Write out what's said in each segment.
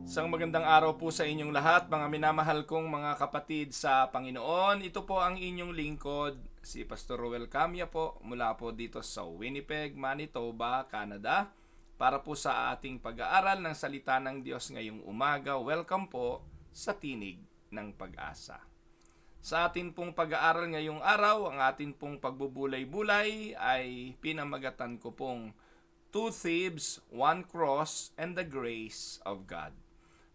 Isang magandang araw po sa inyong lahat, mga minamahal kong mga kapatid sa Panginoon. Ito po ang inyong lingkod, si Pastor Roel Camia po, mula po dito sa Winnipeg, Manitoba, Canada, para po sa ating pag-aaral ng salita ng Diyos ngayong umaga. Welcome po sa Tinig ng Pag-asa. Sa atin pong pag-aaral ngayong araw, ang atin pong pagbubulay-bulay ay pinamagatan ko pong Two Thieves, One Cross, and the Grace of God.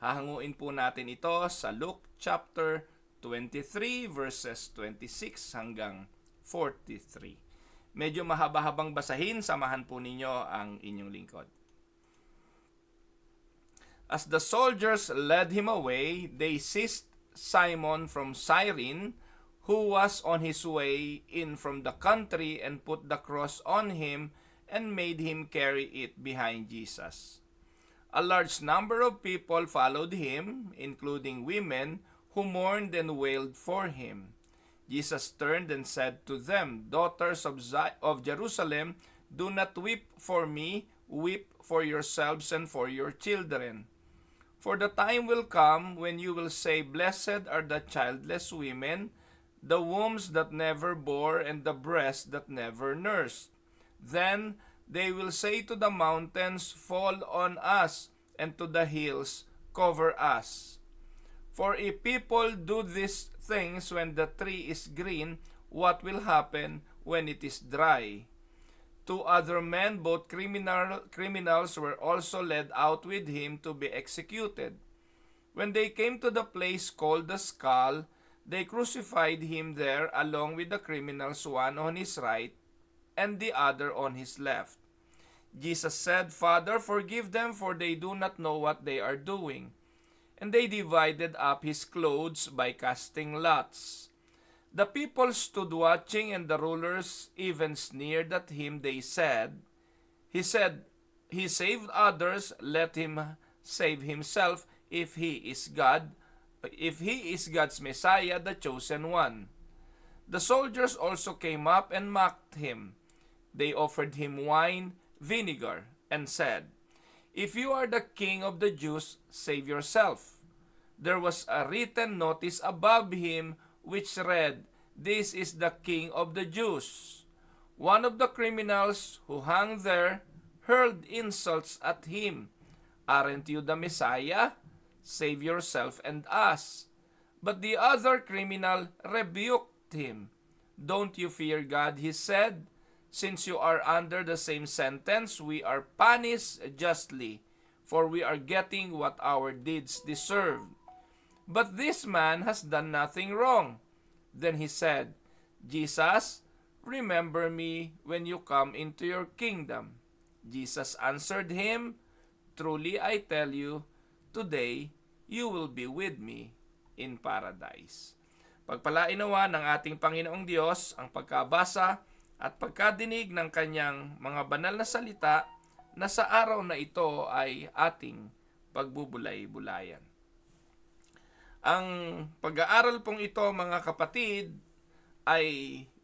Hahanguin po natin ito sa Luke chapter 23 verses 26 hanggang 43. Medyo mahaba-habang basahin, samahan po ninyo ang inyong lingkod. As the soldiers led him away, they seized Simon from Cyrene, who was on his way in from the country, and put the cross on him and made him carry it behind Jesus. A large number of people followed him, including women who mourned and wailed for him. Jesus turned and said to them, "Daughters of Jerusalem, do not weep for me, weep for yourselves and for your children. For the time will come when you will say, Blessed are the childless women, the wombs that never bore, and the breasts that never nursed. Then they will say to the mountains, Fall on us, and to the hills, cover us. For if people do these things when the tree is green, what will happen when it is dry?" Two other men, both criminals, were also led out with him to be executed. When they came to the place called the Skull, they crucified him there along with the criminals, one on his right and the other on his left. Jesus said, "Father, forgive them, for they do not know what they are doing." And they divided up his clothes by casting lots. The people stood watching, and the rulers even sneered at him. He said, He saved others, let him save himself if he is God's Messiah, the chosen one." The soldiers also came up and mocked him. They offered him wine, vinegar, and said, "If you are the king of the Jews, save yourself." There was a written notice above him which read, "This is the King of the Jews." One of the criminals who hung there hurled insults at him. "Aren't you the Messiah? Save yourself and us." But the other criminal rebuked him. "Don't you fear God," he said. "Since you are under the same sentence, we are punished justly, for we are getting what our deeds deserve. But this man has done nothing wrong." Then he said, "Jesus, remember me when you come into your kingdom." Jesus answered him, "Truly I tell you, today you will be with me in paradise." Pagpalain nawa ng ating Panginoong Diyos ang pagkabasa at pagkadinig ng kanyang mga banal na salita na sa araw na ito ay ating pagbubulay-bulayan. Ang pag-aaral pong ito, mga kapatid, ay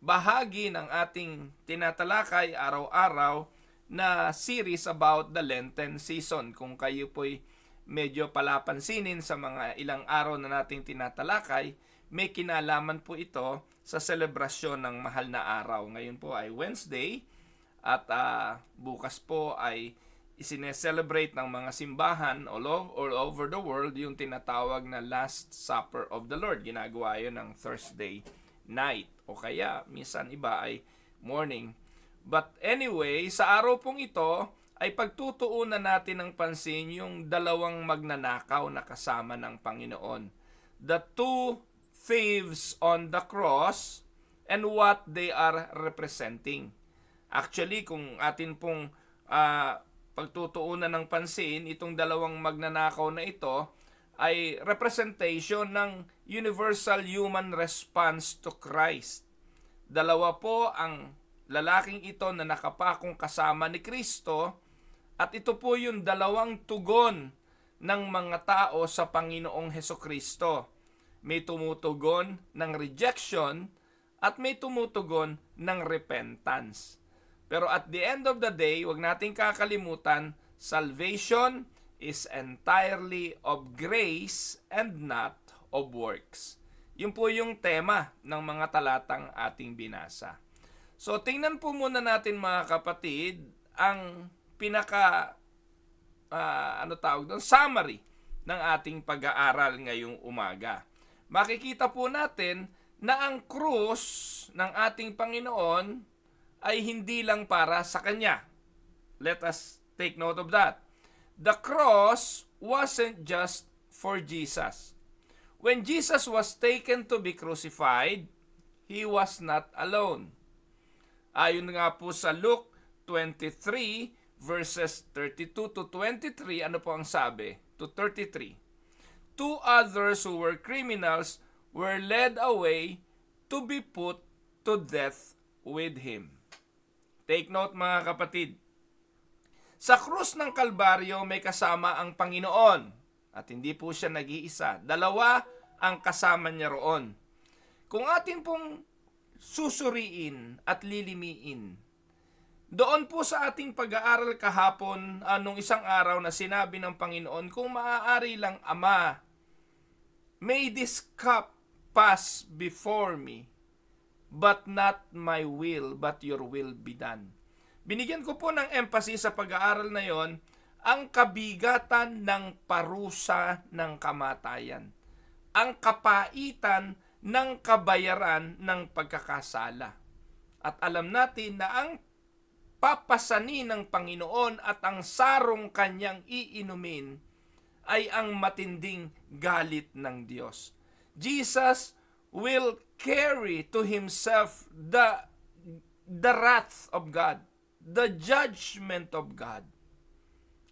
bahagi ng ating tinatalakay araw-araw na series about the Lenten season. Kung kayo po'y medyo palapansinin sa mga ilang araw na nating tinatalakay, may kinalaman po ito sa selebrasyon ng mahal na araw. Ngayon po ay Wednesday at bukas po ay isineselebrate ng mga simbahan all over the world yung tinatawag na Last Supper of the Lord. Ginagawa yun ng Thursday night o kaya minsan iba ay morning. But anyway, sa araw pong ito ay pagtutuunan natin ng pansin yung dalawang magnanakaw na kasama ng Panginoon. The two thieves on the cross and what they are representing. Actually, kung atin pong pagtutuunan ng pansin, itong dalawang magnanakaw na ito ay representation ng universal human response to Christ. Dalawa po ang lalaking ito na nakapakong kasama ni Kristo, at ito po yung dalawang tugon ng mga tao sa Panginoong Hesukristo. May tumutugon ng rejection at may tumutugon ng repentance. Pero at the end of the day, wag nating kakalimutan, salvation is entirely of grace and not of works. Yun po yung tema ng mga talatang ating binasa. So tingnan po muna natin mga kapatid ang pinaka summary ng ating pag-aaral ngayong umaga. Makikita po natin na ang krus ng ating Panginoon ay hindi lang para sa Kanya. Let us take note of that. The cross wasn't just for Jesus. When Jesus was taken to be crucified, He was not alone. Ayon nga po sa Luke 23 verses 32 to 23, ano po ang sabi? To 33. Two others who were criminals were led away to be put to death with Him. Take note mga kapatid. Sa krus ng Kalbaryo may kasama ang Panginoon at hindi po siya nag-iisa. Dalawa ang kasama niya roon. Kung atin pong susuriin at lilimiin, doon po sa ating pag-aaral kahapon, nung isang araw na sinabi ng Panginoon, kung maaari lang, Ama, may this cup pass before me, but not my will, but your will be done. Binigyan ko po ng emphasis sa pag-aaral na yon ang kabigatan ng parusa ng kamatayan. Ang kapaitan ng kabayaran ng pagkakasala. At alam natin na ang papasanin ng Panginoon at ang sarong kanyang iinumin ay ang matinding galit ng Diyos. Jesus will carry to Himself the wrath of God, the judgment of God.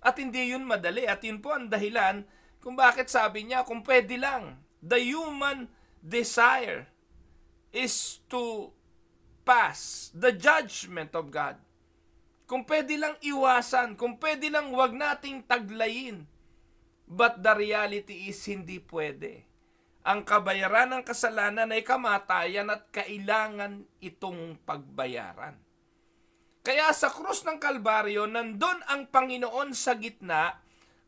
At hindi yun madali. At yun po ang dahilan kung bakit sabi niya, kung pwede lang, the human desire is to pass the judgment of God. Kung pwede lang iwasan, kung pwede lang wag nating taglayin. But the reality is hindi pwede. Ang kabayaran ng kasalanan ay kamatayan at kailangan itong pagbayaran. Kaya sa krus ng Kalbaryo, nandun ang Panginoon sa gitna,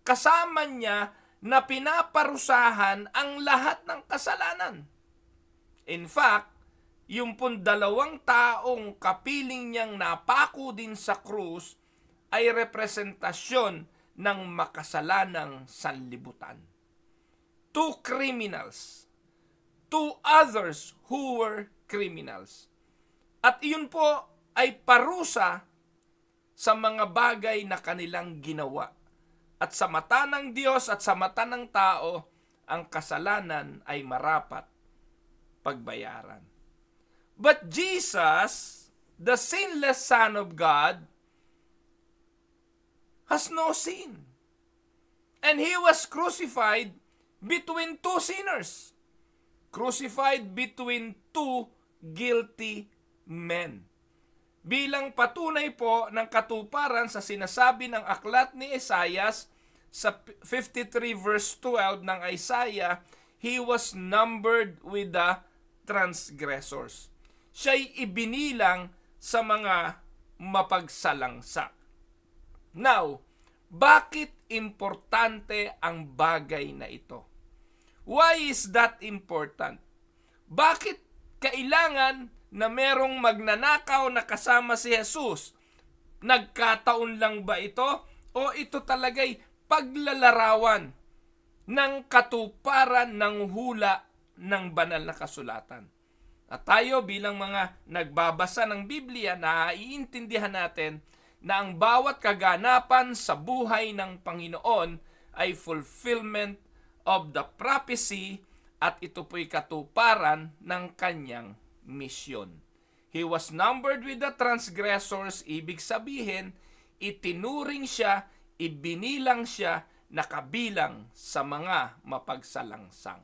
kasama niya na pinaparusahan ang lahat ng kasalanan. In fact, yung pong dalawang taong kapiling niyang napako din sa krus ay representasyon ng makasalanang sanlibutan. Two criminals. Two others who were criminals. At iyon po ay parusa sa mga bagay na kanilang ginawa. At sa mata ng Diyos at sa mata ng tao, ang kasalanan ay marapat pagbayaran. But Jesus, the sinless Son of God, has no sin. And He was crucified between two sinners. Crucified between two guilty men. Bilang patunay po ng katuparan sa sinasabi ng aklat ni Isaias sa 53 verse 12 ng Isaiah, He was numbered with the transgressors. Siya'y ibinilang sa mga mapagsalangsa. Now, bakit importante ang bagay na ito? Why is that important? Bakit kailangan na merong magnanakaw na kasama si Jesus? Nagkataon lang ba ito? O ito talaga'y paglalarawan ng katuparan ng hula ng banal na kasulatan? At tayo bilang mga nagbabasa ng Biblia, naiintindihan natin na ang bawat kaganapan sa buhay ng Panginoon ay fulfillment of the prophecy at ito po'y katuparan ng kanyang misyon. He was numbered with the transgressors, ibig sabihin, itinuring siya, ibinilang siya, nakabilang sa mga mapagsalangsang.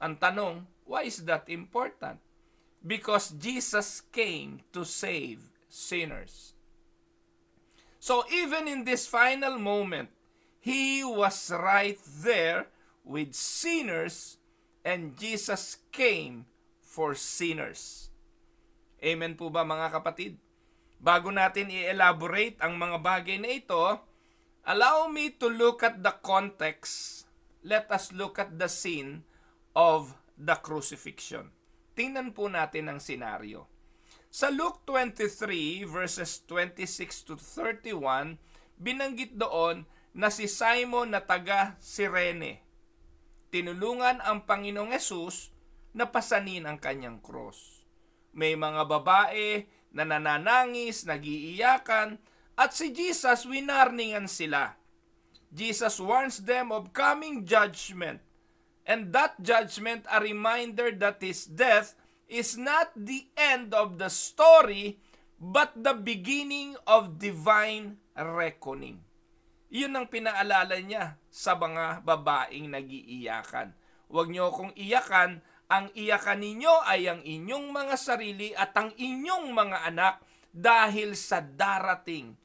Ang tanong, why is that important? Because Jesus came to save sinners. So even in this final moment, He was right there with sinners and Jesus came for sinners. Amen po ba mga kapatid? Bago natin i-elaborate ang mga bagay na ito, Allow me to look at the context. Let us look at the scene of the crucifixion. Tingnan po natin ang senaryo. Sa Luke 23 verses 26 to 31, binanggit doon na si Simon na taga Cyrene tinulungan ang Panginoong Hesus na pasanin ang kanyang cross. May mga babae na nananangis, nagiiyakan, at si Jesus winarningan sila. Jesus warns them of coming judgment, and that judgment a reminder that his death is not the end of the story, but the beginning of divine reckoning. Yun ang pinaalala niya sa mga babaeng nagiiyakan. Huwag niyo akong iyakan, ang iyakan ninyo ay ang inyong mga sarili at ang inyong mga anak dahil sa darating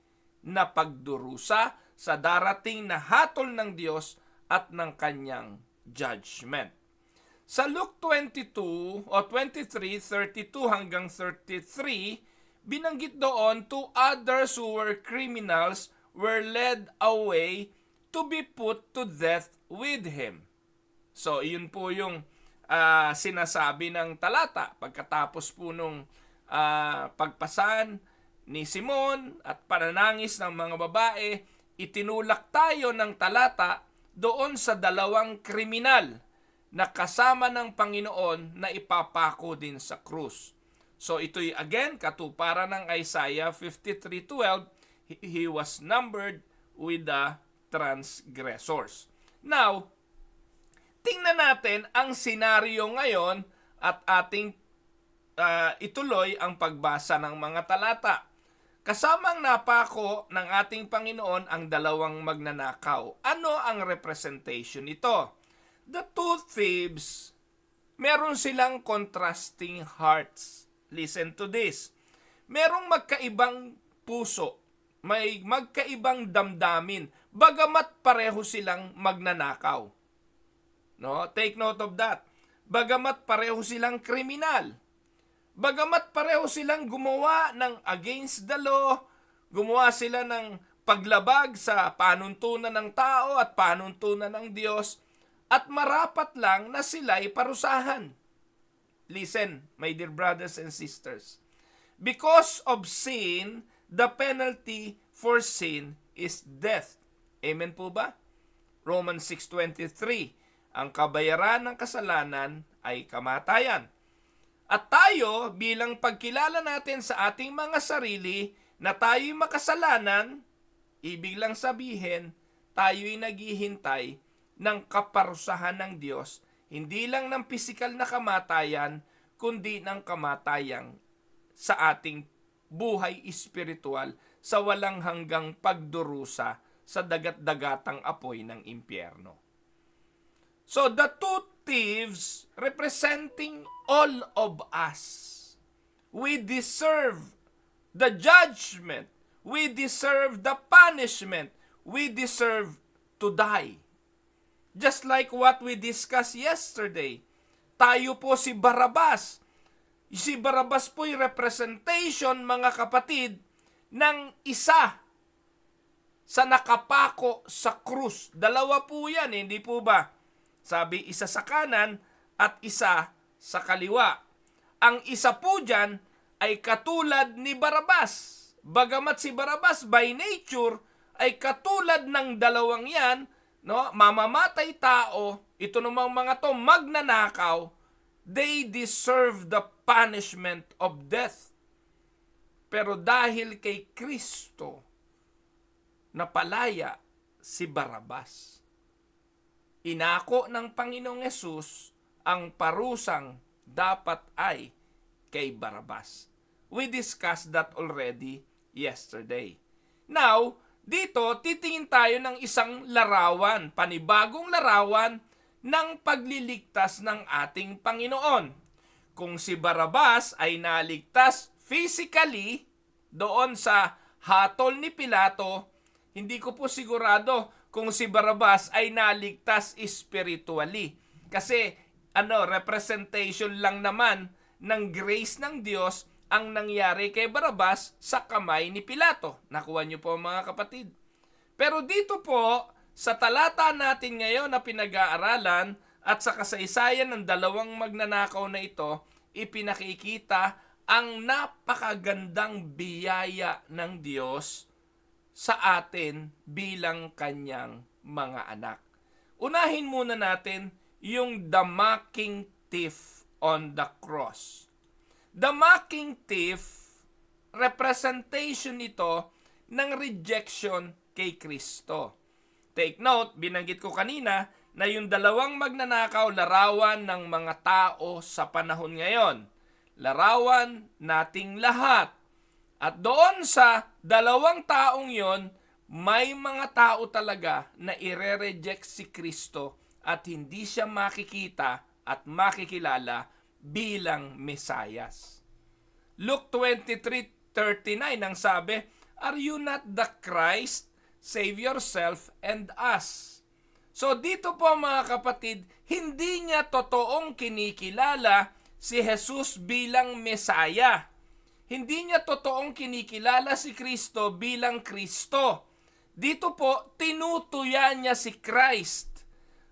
na pagdurusa, sa darating na hatol ng Diyos at ng kanyang judgment. Sa Luke 22 o 23:32 hanggang 33, binanggit doon, two others who were criminals were led away to be put to death with him. So, yun po yung sinasabi ng talata. Pagkatapos po nung pagpasan ni Simon at pananangis ng mga babae, itinulak tayo ng talata doon sa dalawang kriminal na kasama ng Panginoon na ipapako din sa krus. So, ito'y again katuparan ng Isaiah 53:12. He was numbered with the transgressors. Now, tingnan natin ang senaryo ngayon at ating ituloy ang pagbasa ng mga talata. Kasamang napako ng ating Panginoon ang dalawang magnanakaw. Ano ang representation nito? The two thieves, meron silang contrasting hearts. Listen to this. Merong magkaibang puso. May magkaibang damdamin, bagamat pareho silang magnanakaw. No? Take note of that. Bagamat pareho silang kriminal. Bagamat pareho silang gumawa ng against the law, gumawa sila ng paglabag sa panuntunan ng tao at panuntunan ng Diyos, at marapat lang na sila'y parusahan. Listen, my dear brothers and sisters. Because of sin, the penalty for sin is death. Amen po ba? Romans 6:23. Ang kabayaran ng kasalanan ay kamatayan. At tayo, bilang pagkilala natin sa ating mga sarili na tayo'y makasalanan, ibig lang sabihin, tayo'y naghihintay ng kaparusahan ng Diyos, hindi lang ng pisikal na kamatayan, kundi ng kamatayang sa ating buhay espiritual sa walang hanggang pagdurusa sa dagat-dagatang apoy ng impyerno. So the two thieves representing all of us. We deserve the judgment. We deserve the punishment. We deserve to die. Just like what we discussed yesterday. Tayo po si Barabas. Si Barabas po'y representation, mga kapatid, ng isa sa nakapako sa krus. Dalawa po yan, hindi po ba? Sabi, isa sa kanan at isa sa kaliwa. Ang isa po dyan ay katulad ni Barabas. Bagamat si Barabas by nature ay katulad ng dalawang yan, no? Mamamatay tao, ito namang mga to magnanakaw, they deserve the punishment of death. Pero dahil kay Kristo, napalaya si Barabas. Inako ng Panginoong Hesus ang parusang dapat ay kay Barabas. We discussed that already yesterday. Now, dito titingin tayo ng isang larawan, panibagong larawan ng pagliligtas ng ating Panginoon. Kung si Barabas ay naligtas physically doon sa hatol ni Pilato, hindi ko po sigurado kung si Barabas ay naligtas spiritually. Kasi representation lang naman ng grace ng Diyos ang nangyari kay Barabas sa kamay ni Pilato. Nakuha niyo po mga kapatid. Pero dito po, sa talata natin ngayon na pinag-aaralan at sa kasaysayan ng dalawang magnanakaw na ito, ipinakikita ang napakagandang biyaya ng Diyos sa atin bilang kanyang mga anak. Unahin muna natin yung the mocking thief on the cross. The mocking thief, representation ito ng rejection kay Kristo. Take note, binanggit ko kanina na yung dalawang magnanakaw, larawan ng mga tao sa panahon ngayon. Larawan nating lahat. At doon sa dalawang taong yon, may mga tao talaga na ire-reject si Kristo at hindi siya makikita at makikilala bilang Mesayas. Luke 23:39 ang sabi, "Are you not the Christ? Save yourself and us." So dito po mga kapatid, hindi niya totoong kinikilala si Jesus bilang Mesaya. Hindi niya totoong kinikilala si Kristo bilang Kristo. Dito po, tinutuyan niya si Christ.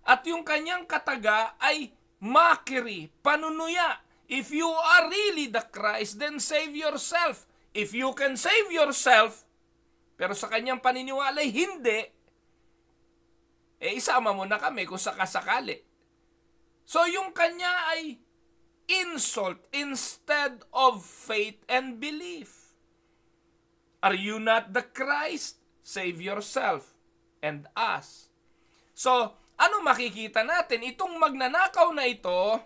At yung kanyang kataga ay mockery, panunuya. If you are really the Christ, then save yourself. If you can save yourself, pero sa kanyang paniniwala ay hindi, isama mo na kami kung sakasakali. So yung kanya ay insult instead of faith and belief. Are you not the Christ? Save yourself and us. So, ano makikita natin? Itong magnanakaw na ito,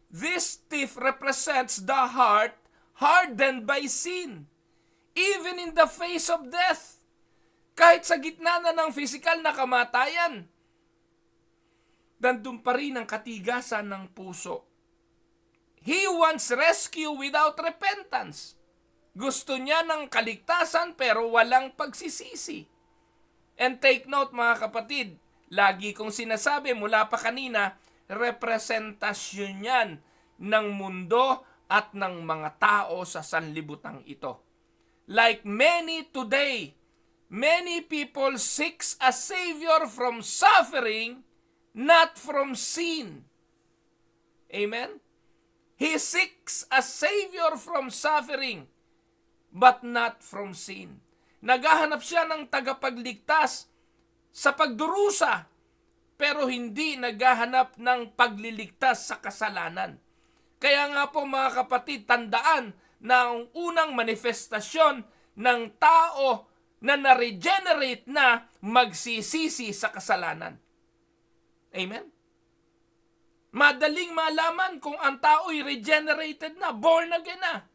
this thief represents the heart hardened by sin. Even in the face of death. Kahit sa gitna na ng physical na kamatayan, nandun pa rin ang katigasan ng puso. He wants rescue without repentance. Gusto niya ng kaligtasan pero walang pagsisisi. And take note mga kapatid, lagi kong sinasabi mula pa kanina, representasyon yan ng mundo at ng mga tao sa sanlibutan ito. Like many today, many people seeks a savior from suffering, not from sin. Amen? He seeks a savior from suffering, but not from sin. Naghahanap siya ng tagapagligtas sa pagdurusa, pero hindi naghahanap ng pagliligtas sa kasalanan. Kaya nga po mga kapatid, tandaan na ang unang manifestasyon ng tao na na-regenerate na magsisisi sa kasalanan. Amen? Madaling malaman kung ang tao'y regenerated na, born again na.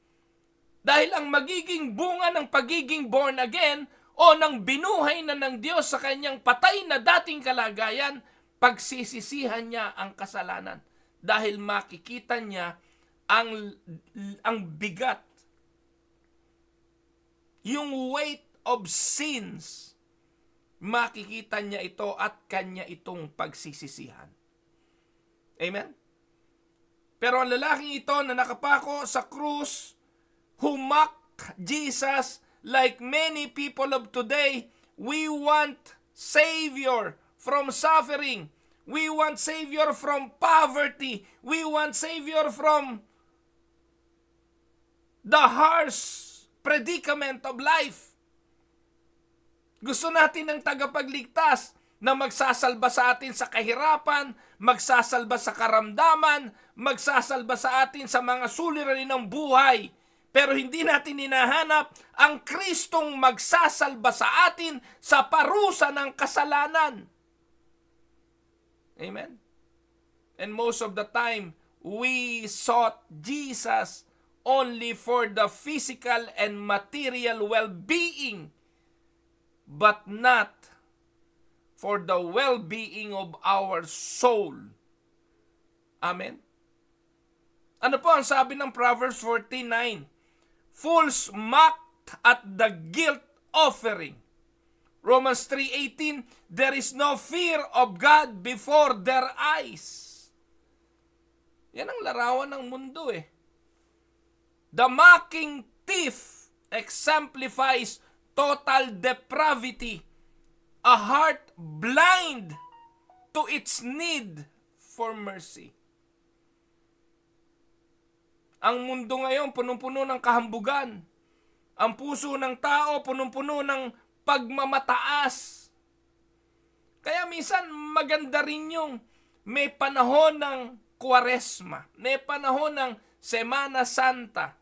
Dahil ang magiging bunga ng pagiging born again o ng binuhay na ng Diyos sa kanyang patay na dating kalagayan, pagsisisihan niya ang kasalanan. Dahil makikita niya ang bigat, yung weight of sins, makikita niya ito at kanya itong pagsisisihan. Amen? Pero ang lalaking ito na nakapako sa krus, who mocked Jesus, like many people of today, we want Savior from suffering. We want Savior from poverty. We want Savior from the harsh predicament of life. Gusto natin ng tagapagligtas na magsasalba sa atin sa kahirapan, magsasalba sa karamdaman, magsasalba sa atin sa mga suliranin ng buhay. Pero hindi natin hinahanap ang Kristong magsasalba sa atin sa parusa ng kasalanan. Amen? And most of the time, we sought Jesus only for the physical and material well-being, but not for the well-being of our soul. Amen? Ano po ang sabi ng Proverbs 14:9? Fools mocked at the guilt offering. Romans 3:18, there is no fear of God before their eyes. Yan ang larawan ng mundo eh. The mocking thief exemplifies total depravity a heart blind to its need for mercy. Ang mundo ngayon punong-puno ng kahambugan. Ang puso ng tao punong-puno ng pagmamataas. Kaya minsan maganda rin yung may panahon ng Kwaresma, may panahon ng Semana Santa,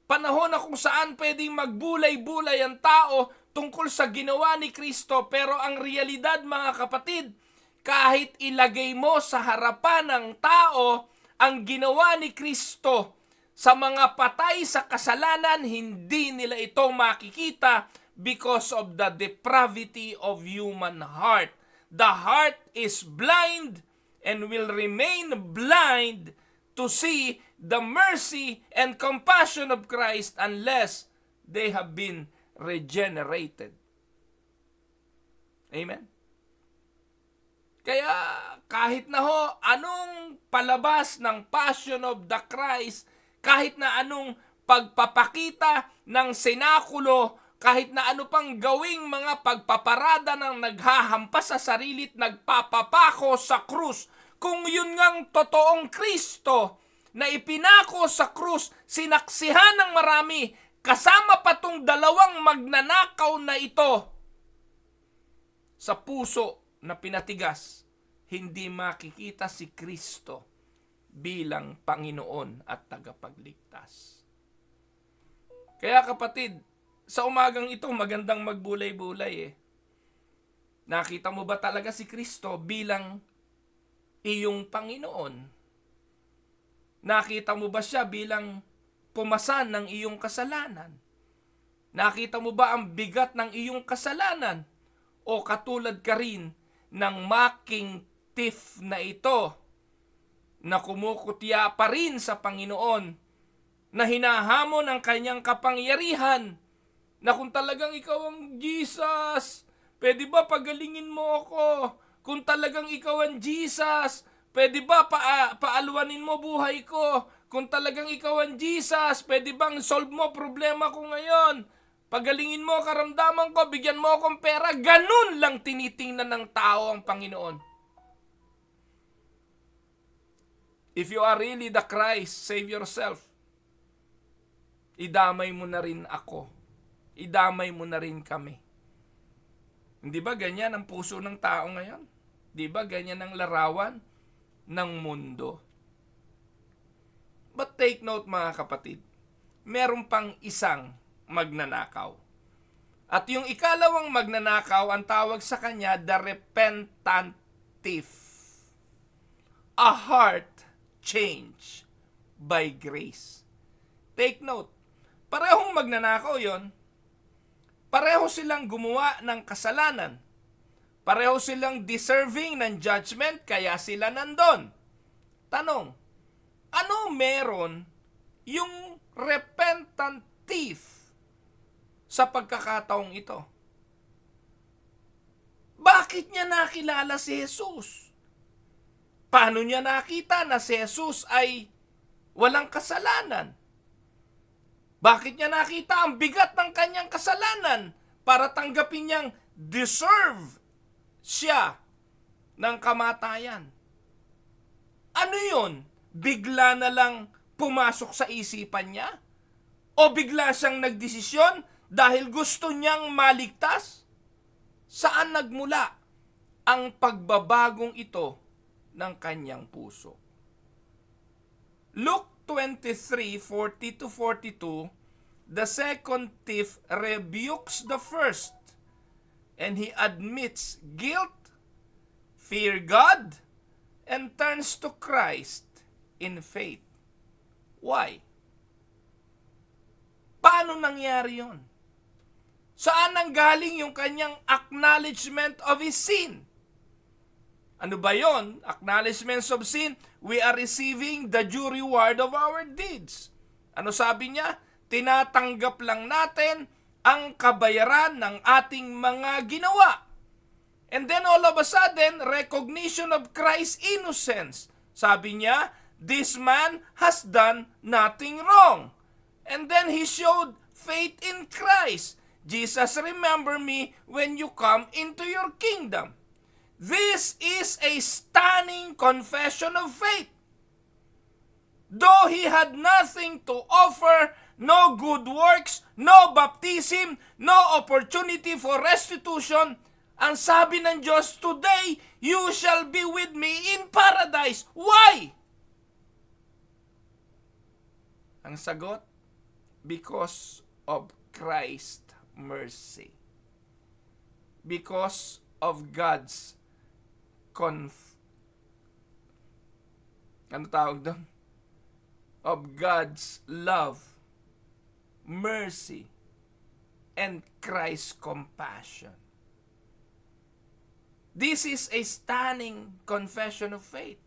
panahon na kung saan pwedeng magbulay-bulay ang tao tungkol sa ginawa ni Kristo. Pero ang realidad, mga kapatid, kahit ilagay mo sa harapan ng tao ang ginawa ni Kristo sa mga patay sa kasalanan, hindi nila ito makikita because of the depravity of human heart. The heart is blind and will remain blind to see the mercy and compassion of Christ unless they have been regenerated. Amen? Kaya kahit na ho, anong palabas ng Passion of the Christ, kahit na anong pagpapakita ng senakulo, kahit na ano pang gawing mga pagpaparada ng naghahampas sa sarili at nagpapapako sa krus, kung yun ngang totoong Kristo na ipinako sa krus, sinaksihan ng marami, kasama pa tong dalawang magnanakaw na ito, sa puso na pinatigas, hindi makikita si Kristo bilang Panginoon at tagapagligtas. Kaya kapatid, sa umagang ito, magandang magbulay-bulay . Nakita mo ba talaga si Kristo bilang iyong Panginoon? Nakita mo ba siya bilang pumasan ng iyong kasalanan? Nakita mo ba ang bigat ng iyong kasalanan? O katulad ka rin ng mocking thief na ito na kumukutya pa rin sa Panginoon, na hinahamon ang kanyang kapangyarihan, na kung talagang ikaw ang Jesus, pwede ba pagalingin mo ako? Kung talagang ikaw ang Jesus, pwede ba paalwanin mo buhay ko? Kung talagang ikaw ang Jesus, pwede bang solve mo problema ko ngayon? Pagalingin mo karamdaman ko, bigyan mo akong pera. Ganun lang tinitingnan ng tao ang Panginoon. If you are really the Christ, save yourself. Idamay mo na rin ako. Idamay mo na rin kami. Hindi ba ganyan ang puso ng tao ngayon? Hindi ba ganyan ang larawan ng mundo? But take note mga kapatid, meron pang isang magnanakaw. At yung ikalawang magnanakaw, ang tawag sa kanya, the repentant thief. A heart change by grace. Take note, parehong magnanakaw yon. Pareho silang gumawa ng kasalanan. Pareho silang deserving ng judgment, kaya sila nandun. Tanong, ano meron yung repentant thief sa pagkakataong ito? Bakit niya nakilala si Jesus? Paano niya nakita na si Jesus ay walang kasalanan? Bakit niya nakita ang bigat ng kanyang kasalanan para tanggapin niyang deserve siya ng kamatayan? Ano yun? Bigla na lang pumasok sa isipan niya? O bigla siyang nagdesisyon dahil gusto niyang maligtas? Saan nagmula ang pagbabagong ito ng kanyang puso? Luke 23:40-42, the second thief rebukes the first, and he admits guilt, fear God, and turns to Christ in faith. Why? Paano nangyari yon? Saan nanggaling yung kanyang acknowledgement of his sin? Ano ba yon? Acknowledgements of sin, we are receiving the due reward of our deeds. Ano sabi niya? Tinatanggap lang natin ang kabayaran ng ating mga ginawa. And then all of a sudden, recognition of Christ's innocence. Sabi niya, this man has done nothing wrong. And then he showed faith in Christ. Jesus, remember me when you come into your kingdom. This is a stunning confession of faith. Though he had nothing to offer, no good works, no baptism, no opportunity for restitution, ang sabi ng Diyos, today you shall be with me in paradise. Why? Ang sagot, because of Christ's mercy. Because of God's ano tawag doon? Of God's love, mercy, and Christ's compassion. This is a stunning confession of faith.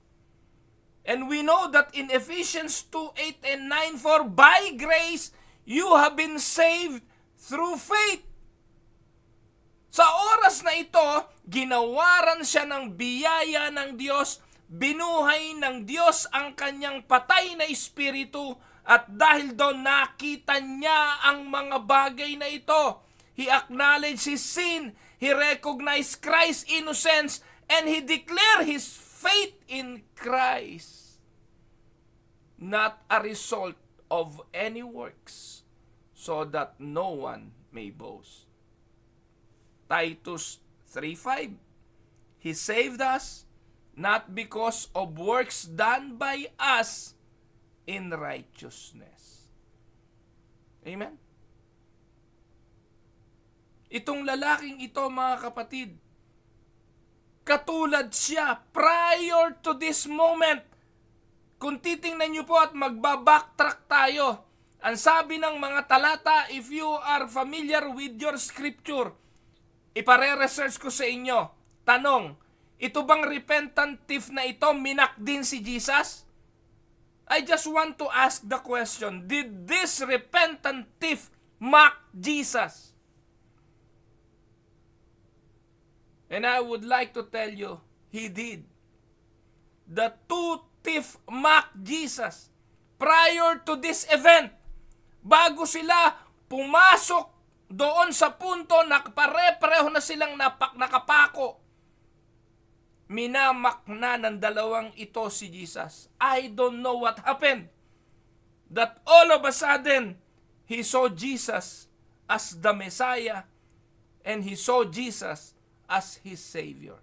And we know that in Ephesians 2:8 and 9, for by grace you have been saved through faith. Sa oras na ito, ginawaran siya ng biyaya ng Diyos, binuhay ng Diyos ang kanyang patay na espiritu, at dahil doon nakita niya ang mga bagay na ito. He acknowledged his sin, he recognized Christ's innocence, and he declared his faith in Christ, not a result of any works, so that no one may boast. Titus 3:5, he saved us not because of works done by us in righteousness. Amen? Itong lalaking ito, mga kapatid, katulad siya prior to this moment. Kung titingnan niyo po at magbabacktrack tayo, ang sabi ng mga talata, if you are familiar with your scripture, ipare-research ko sa inyo. Tanong, ito bang repentant thief na ito, minak din si Jesus? I just want to ask the question, did this repentant thief mock Jesus? And I would like to tell you, he did. The two thieves mocked Jesus prior to this event. Bago sila pumasok doon sa punto na pare-pareho na silang nakapako, minamak na ng dalawang ito si Jesus. I don't know what happened. That all of a sudden, he saw Jesus as the Messiah and he saw Jesus as his Savior.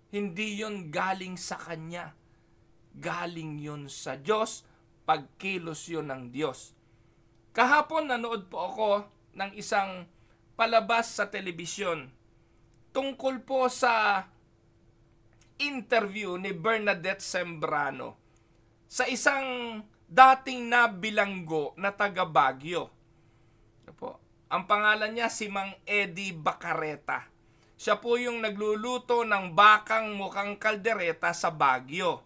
Hindi yun galing sa kanya. Galing yun sa Diyos, pagkilos yun ng Diyos. Kahapon nanood po ako ng isang palabas sa telebisyon tungkol po sa interview ni Bernadette Sembrano sa isang dating nabilanggo na taga Baguio. Ang pangalan niya si Mang Eddie Bacareta. Siya po yung nagluluto ng bakang mukhang kaldereta sa Baguio.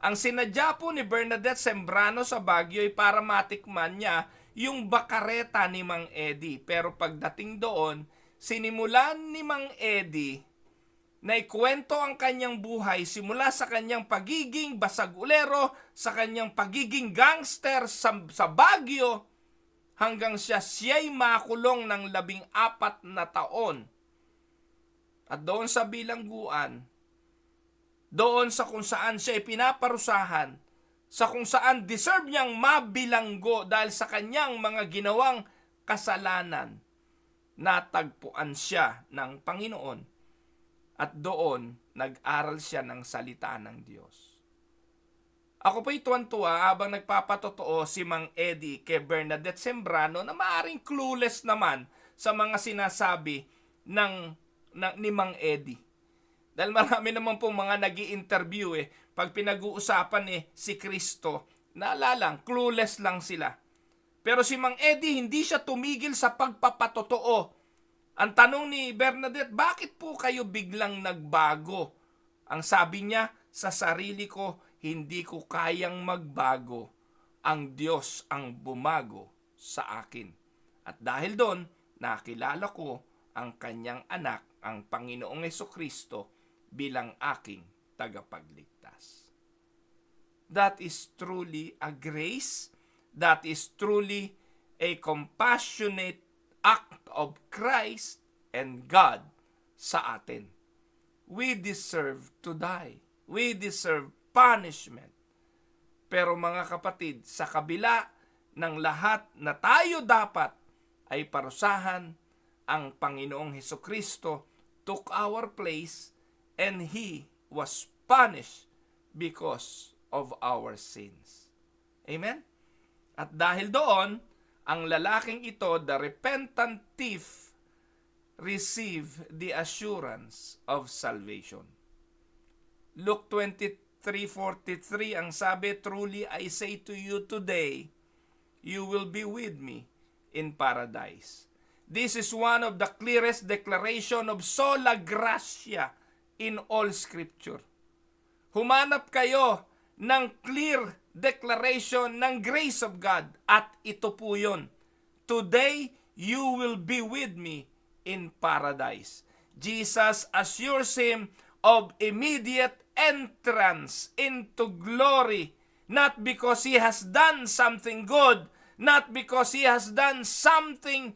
Ang sinadya po ni Bernadette Sembrano sa Baguio ay para matikman niya yung bakareta ni Mang Eddie. Pero pagdating doon, sinimulan ni Mang Eddie na ikwento ang kanyang buhay simula sa kanyang pagiging basagulero, sa kanyang pagiging gangster sa Baguio, hanggang siya'y makulong ng 14 na taon. At doon sa bilangguan, doon sa kung saan siya pinaparusahan, sa kung saan deserve niyang mabilanggo dahil sa kanyang mga ginawang kasalanan, natagpuan siya ng Panginoon at doon nag-aral siya ng salita ng Diyos. Ako po'y tuwan-tuwa habang nagpapatotoo si Mang Eddie kay Bernadette Sembrano na maaring clueless naman sa mga sinasabi ni Mang Eddie. Dahil marami naman pong mga nag-i-interview pag pinag-uusapan si Kristo, naalalang, clueless lang sila. Pero si Mang Eddie, hindi siya tumigil sa pagpapatotoo. Ang tanong ni Bernadette, bakit po kayo biglang nagbago? Ang sabi niya, sa sarili ko, hindi ko kayang magbago. Ang Diyos ang bumago sa akin. At dahil doon, nakilala ko ang kanyang anak, ang Panginoong Hesukristo, bilang aking tagapagligtas. That is truly a grace. That is truly a compassionate act of Christ and God sa atin. We deserve to die. We deserve punishment. Pero mga kapatid, sa kabila ng lahat na tayo dapat ay parusahan, ang Panginoong Hesukristo took our place and He was punished because of our sins. Amen? At dahil doon, ang lalaking ito, the repentant thief, receive the assurance of salvation. Luke 23:43 ang sabi, "Truly I say to you today, you will be with me in paradise." This is one of the clearest declaration of sola gratia in all Scripture. Humanap kayo ng clear declaration ng grace of God at ito po yun. Today, you will be with me in paradise. Jesus assures him of immediate entrance into glory, not because he has done something good, not because he has done something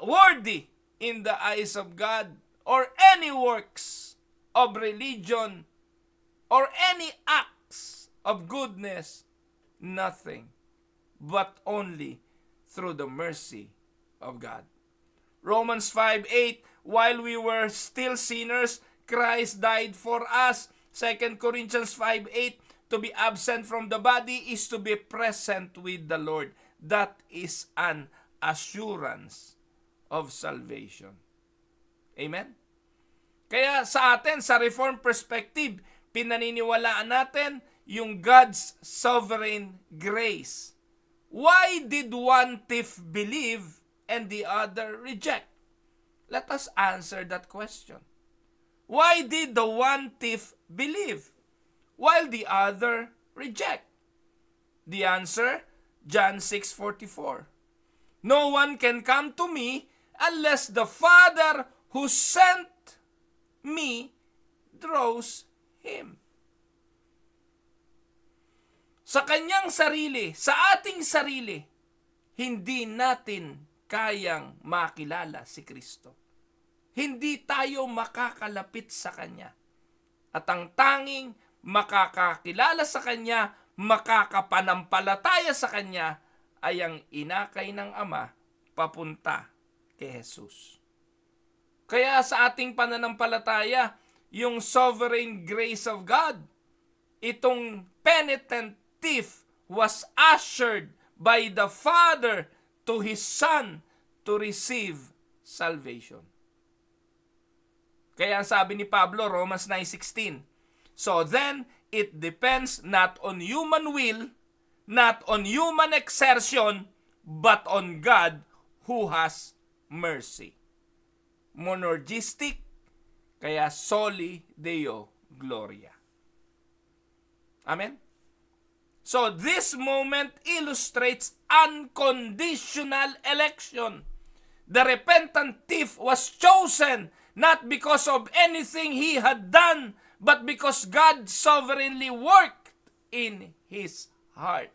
worthy in the eyes of God, or any works of religion, or any acts of goodness, nothing, but only through the mercy of God. Romans 5:8, while we were still sinners, Christ died for us. 2 Corinthians 5:8, to be absent from the body is to be present with the Lord. That is an assurance of salvation. Amen? Kaya sa atin, sa Reformed perspective, pinaniniwalaan natin yung God's sovereign grace. Why did one thief believe and the other reject? Let us answer that question. Why did the one thief believe while the other reject? The answer, John 6:44. No one can come to me unless the Father who sent me draws him. Sa kanyang sarili, sa ating sarili, hindi natin kayang makilala si Kristo. Hindi tayo makakalapit sa Kanya. At ang tanging makakakilala sa Kanya, makakapanampalataya sa Kanya, ay ang inakay ng Ama papunta kay Jesus. Kaya sa ating pananampalataya, yung sovereign grace of God, itong penitent thief was ushered by the Father to His Son to receive salvation. Kaya ang sabi ni Pablo, Romans 9:16, so then, it depends not on human will, not on human exertion, but on God who has mercy. Monergistic, kaya soli Deo Gloria. Amen? So this moment illustrates unconditional election. The repentant thief was chosen not because of anything he had done, but because God sovereignly worked in his heart.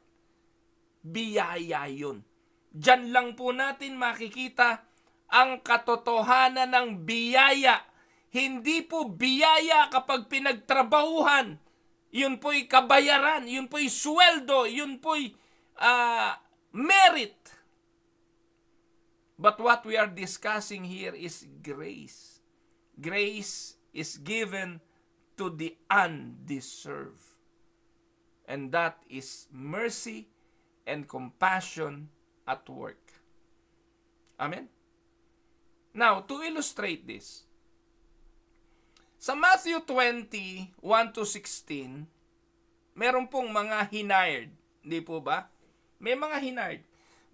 Biyaya yun. Diyan lang po natin makikita ang katotohanan ng biyaya. Hindi po biyaya kapag pinagtrabahuhan. Yun po'y kabayaran, yun po'y sweldo, yun po'y merit. But what we are discussing here is grace. Grace is given to the undeserved. And that is mercy and compassion at work. Amen? Now, to illustrate this, sa Matthew 20:1-16, meron pong mga hired. Hindi po ba? May mga hired.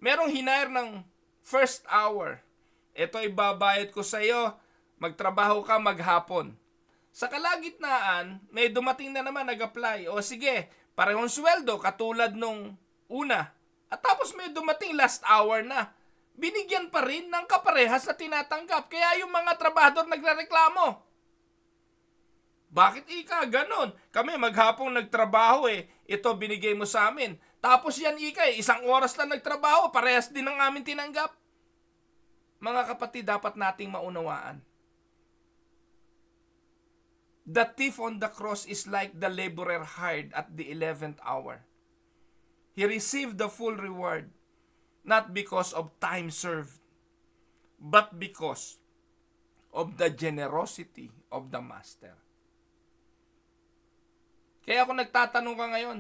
Merong hire ng first hour. Ito ibabayad ko sa iyo, magtrabaho ka maghapon. Sa kalagitnaan, may dumating na naman nag-apply. O sige, parehong sweldo katulad nung una. At tapos may dumating last hour na. Binigyan pa rin ng kaparehas na tinatanggap. Kaya yung mga trabahador nagrereklamo. Bakit ika ganon? Kami maghapong nagtrabaho Ito binigay mo sa amin. Tapos yan ika isang oras lang nagtrabaho, parehas din ang amin tinanggap. mga kapatid, dapat nating maunawaan. The thief on the cross is like the laborer hired at the 11th hour. He received the full reward, not because of time served, but because of the generosity of the master. Kaya kung nagtatanong ka ngayon,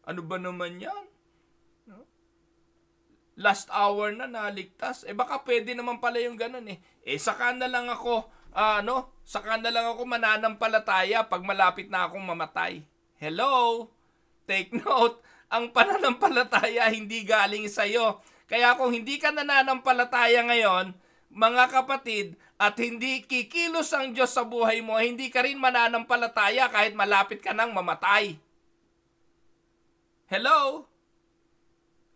ano ba naman yan? Last hour na naligtas. Baka pwede naman pala yung ganun eh. Saka na lang ako mananampalataya pag malapit na akong mamatay. Hello? Take note, ang pananampalataya hindi galing sa iyo. Kaya kung hindi ka nananampalataya ngayon, mga kapatid, at hindi kikilos ang Diyos sa buhay mo, hindi ka rin mananampalataya kahit malapit ka nang mamatay. Hello?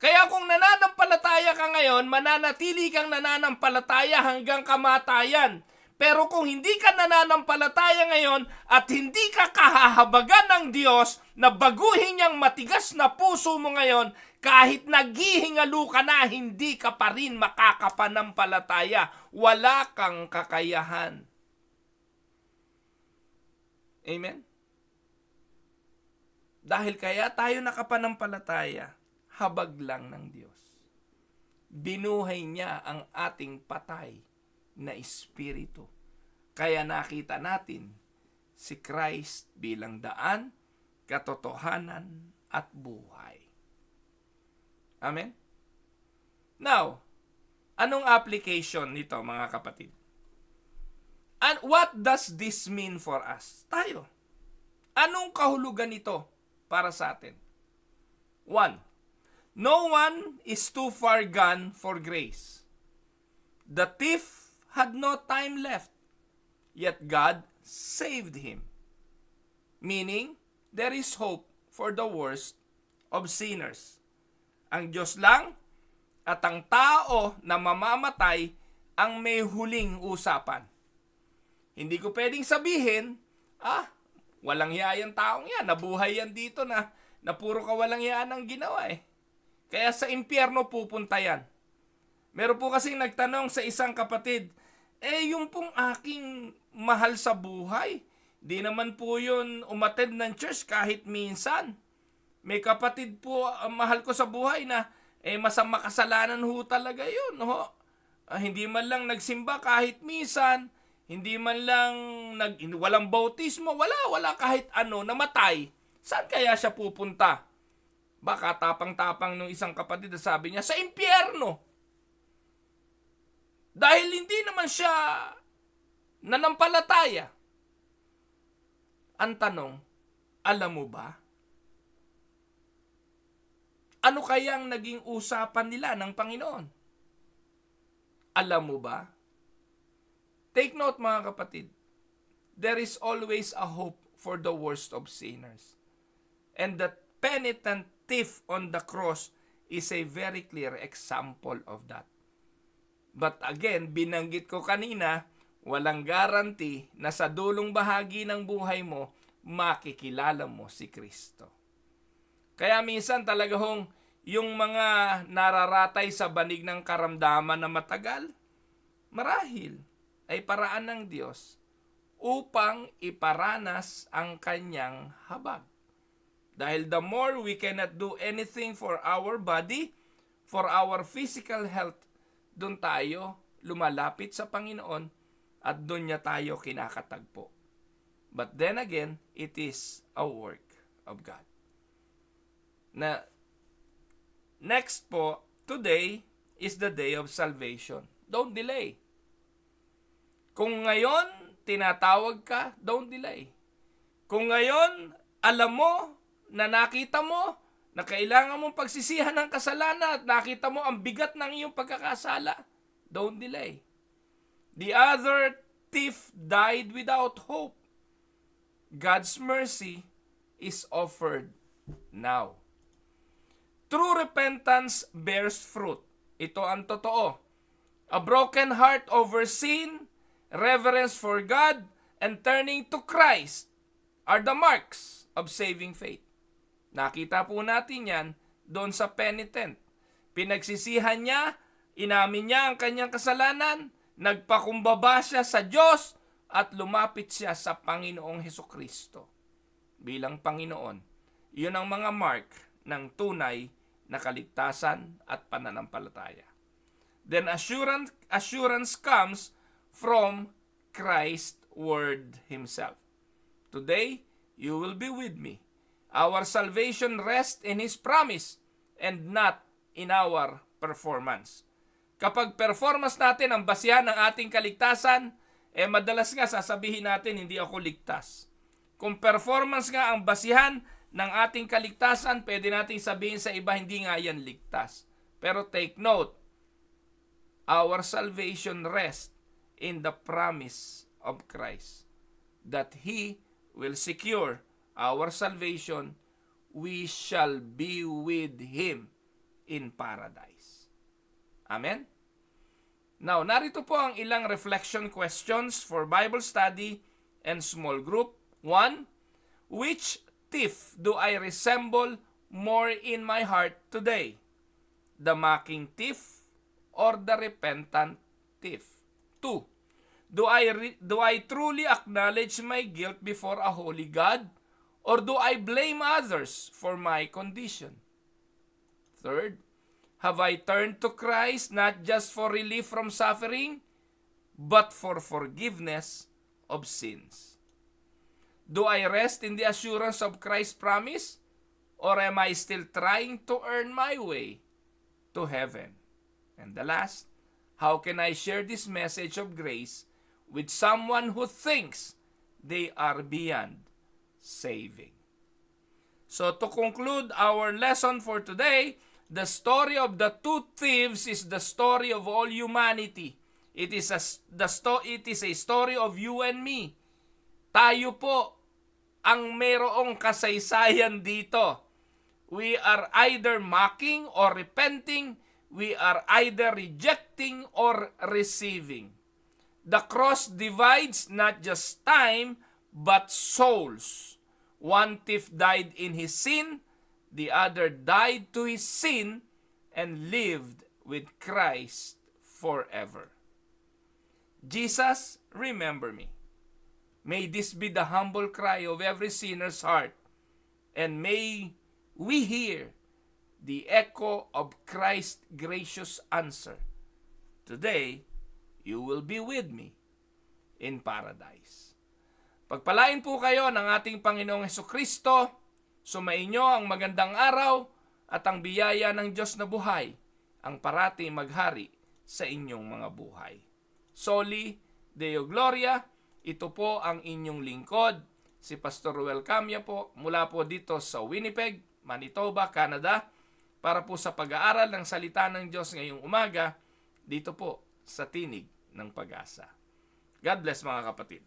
Kaya kung nananampalataya ka ngayon, mananatili kang nananampalataya hanggang kamatayan. Pero kung hindi ka nananampalataya ngayon at hindi ka kahahabagan ng Diyos na baguhin niyang matigas na puso mo ngayon, kahit naghihingalo ka na, hindi ka pa rin makakapanampalataya. Wala kang kakayahan. Amen? Dahil kaya tayo nakapanampalataya, habag lang ng Diyos. Binuhay niya ang ating patay na espiritu. Kaya nakita natin si Christ bilang daan, katotohanan, at buhay. Amen? Now, anong application nito, mga kapatid? And what does this mean for us? Tayo. Anong kahulugan nito para sa atin? 1. No one is too far gone for grace. The thief had no time left, yet God saved him. Meaning, there is hope for the worst of sinners. Ang Diyos lang at ang tao na mamamatay ang may huling usapan. Hindi ko pwedeng sabihin, walang hiya yung taong yan, nabuhay yan dito na puro kawalang hiya ang ginawa eh. Kaya sa impyerno pupunta yan. Meron po kasing nagtanong sa isang kapatid, yung pong aking mahal sa buhay, di naman po yun umattend ng church kahit minsan. May kapatid po, mahal ko sa buhay na, masama kasalanan ho talaga yun. Hindi man lang nagsimba kahit minsan, hindi man lang walang bautismo, wala kahit ano, namatay. Saan kaya siya pupunta? Baka tapang-tapang nung isang kapatid na sabi niya, sa impyerno. Dahil hindi naman siya nanampalataya. Ang tanong, alam mo ba? Ano kayang naging usapan nila ng Panginoon? Alam mo ba? Take note, mga kapatid. There is always a hope for the worst of sinners. And the penitent thief on the cross is a very clear example of that. But again, binanggit ko kanina, walang guarantee na sa dulong bahagi ng buhay mo, makikilala mo si Kristo. Kaya minsan talaga yung mga nararatay sa banig ng karamdaman na matagal, marahil ay paraan ng Diyos upang iparanas ang kanyang habag. Dahil the more we cannot do anything for our body, for our physical health, doon tayo lumalapit sa Panginoon at doon niya tayo kinakatagpo. But then again, it is a work of God. Next po, today is the day of salvation. Don't delay. Kung ngayon tinatawag ka, don't delay. Kung ngayon alam mo na nakita mo na kailangan mong pagsisihan ng kasalanan at nakita mo ang bigat ng iyong pagkakasala, don't delay. The other thief died without hope. God's mercy is offered now. True repentance bears fruit. Ito ang totoo. A broken heart over sin, reverence for God, and turning to Christ are the marks of saving faith. Nakita po natin yan doon sa penitent. Pinagsisihan niya Inamin niya ang kanyang kasalanan, nagpakumbaba siya sa Diyos, at lumapit siya sa Panginoong Hesukristo bilang Panginoon. Iyon ang mga mark ng tunay na kaligtasan at pananampalataya. Then assurance comes from Christ's word himself. Today, you will be with me. Our salvation rests in His promise and not in our performance. Kapag performance natin ang basihan ng ating kaligtasan, madalas nga sasabihin natin, hindi ako ligtas. Kung performance nga ang basihan ng ating kaligtasan, pwede nating sabihin sa iba, hindi nga yan ligtas. Pero take note, our salvation rests in the promise of Christ. That He will secure our salvation, we shall be with Him in paradise. Amen? Now, narito po ang ilang reflection questions for Bible study and small group. 1. Which thief do I resemble more in my heart today? The mocking thief or the repentant thief? 2. Do I truly acknowledge my guilt before a holy God? Or do I blame others for my condition? 3. Have I turned to Christ not just for relief from suffering, but for forgiveness of sins? Do I rest in the assurance of Christ's promise, or am I still trying to earn my way to heaven? And the last, how can I share this message of grace with someone who thinks they are beyond saving? So to conclude our lesson for today, the story of the two thieves is the story of all humanity. It is a story of you and me. Tayo po ang merong kasaysayan dito. We are either mocking or repenting. We are either rejecting or receiving. The cross divides not just time, but souls. One thief died in his sin, the other died to his sin and lived with Christ forever. Jesus, remember me. May this be the humble cry of every sinner's heart, and may we hear the echo of Christ's gracious answer. Today, you will be with me in paradise. Pagpalain po kayo ng ating Panginoong Hesukristo. Sumainyo ang magandang araw at ang biyaya ng Diyos na buhay ang parati maghari sa inyong mga buhay. Soli Deo Gloria, ito po ang inyong lingkod, si Pastor Ruel Camia po, mula po dito sa Winnipeg, Manitoba, Canada, para po sa pag-aaral ng salita ng Diyos ngayong umaga, dito po sa Tinig ng Pag-asa. God bless mga kapatid.